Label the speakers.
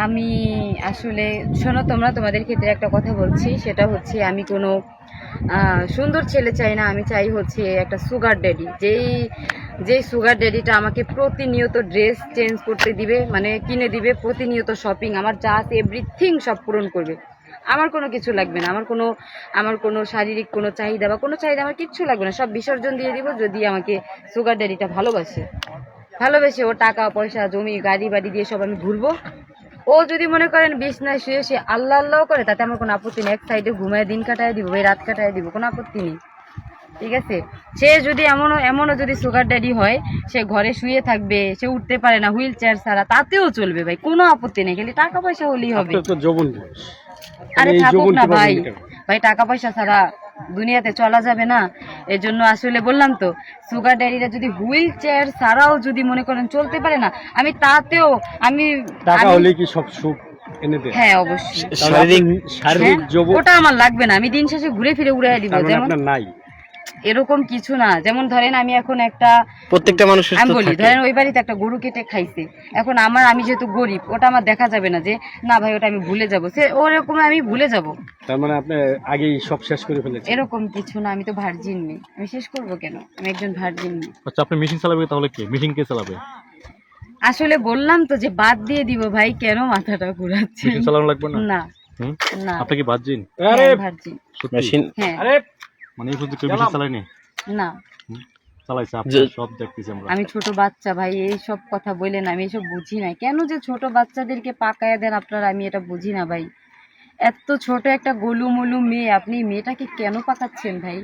Speaker 1: আমি আসলে শোনো, তোমরা তোমাদের ক্ষেত্রে একটা কথা বলছি, সেটা হচ্ছে আমি কোনো সুন্দর ছেলে চাই না। আমি চাই হচ্ছে একটা সুগার ড্যাডি, যেই সুগার ড্যাডিটা আমাকে প্রতিনিয়ত ড্রেস চেঞ্জ করতে দিবে, মানে কিনে দিবে, প্রতিনিয়ত শপিং, আমার যা আছে এভরিথিং সব পূরণ করবে। আমার কোনো কিছু লাগবে না, আমার কোনো শারীরিক কোনো চাহিদা বা কোনো চাহিদা আমার কিচ্ছু লাগবে না, সব বিসর্জন দিয়ে দিব যদি আমাকে সুগার ড্যাডিটা ভালোবেসে ও টাকা পয়সা জমি গাড়ি বাড়ি দিয়ে সব আমি ঘুরবো। ও যদি মনে করেন বিছনায় শুয়ে সে আল্লাহ আল্লাহ করে, তাতে আমার কোনো আপত্তি নেই। এক সাইডে ঘুমায় দিন কাটায় দিব, এই রাত কাটায় দিব, কোনো আপত্তি নেই। ঠিক আছে, সে যদি এমনও যদি সুগার ড্যাডি হয়, সে ঘরে শুয়ে থাকবে, সে উঠতে পারে না, হুইল চেয়ার ছাড়া, তাতেও চলবে ভাই, কোনো আপত্তি নেই, খালি টাকা পয়সা হলেই হবে। আরে থাকুক না ভাই, টাকা পয়সা ছাড়া দুনিয়াতে চলা যাবে না। এর জন্য আসলে বললাম তো, সুগার ড্যাডিরা যদি হুইল চেয়ার ছাড়াও যদি মনে করেন চলতে পারে না, আমি তাতেও আমি
Speaker 2: টাকা হলে কি সব সুখ এনে দেয়?
Speaker 1: হ্যাঁ অবশ্যই,
Speaker 2: শারীরিক যৌবন
Speaker 1: ওটা আমার লাগবে না, আমি দিন শেষে ঘুরে ফিরে উড়াই দিব। যেমন
Speaker 2: আপনার নাই
Speaker 1: এরকম কিছু না, যেমন ধরেন আমি এখন একটা
Speaker 3: প্রত্যেকটা মানুষের
Speaker 1: আমি বলি, ধরেন ওই বাড়িতে একটা গরু কেটে খাইছে, এখন আমি যেহেতু গরিব, ওটা আমার দেখা যাবে না যে না ভাই ওটা আমি ভুলে যাবো, সে ওরকম আমি ভুলে যাব।
Speaker 2: তার মানে আপনি আগেই সব শেষ করে ফেলেছেন?
Speaker 1: এরকম কিছু না, আমি তো ভার্জিন নেই, আমি শেষ করবো কেন, আমি একজন ভার্জিন নেই।
Speaker 4: আচ্ছা, আপনি মেশিন চালাবে, তাহলে কে মেশিন কে চালাবে?
Speaker 1: আসলে বললাম তো যে বাদ দিয়ে দিব ভাই, কেন মাথাটা ঘুরাচ্ছে?
Speaker 4: মেশিন চালানো লাগবে না?
Speaker 1: না না,
Speaker 4: আপনি কি ভার্জিন?
Speaker 1: ভার্জিন।
Speaker 4: মেশিন?
Speaker 1: হ্যাঁ।
Speaker 4: মানে এই পর্যন্ত কেউ মেশিন চালায়নি?
Speaker 1: না,
Speaker 4: চালাইছে, আপনি সব দেখতেছি আমরা।
Speaker 1: আমি ছোট বাচ্চা ভাই, এই সব কথা বললেন, আমি এসব বুঝি না। কেন যে ছোট বাচ্চাদেরকে পাকায়া দেন আপনারা, আমি এটা বুঝি না ভাই। এত ছোট একটা গোলুমলু মেয়ে, আপনি মেয়েটাকে কেন পাকাচ্ছেন ভাই?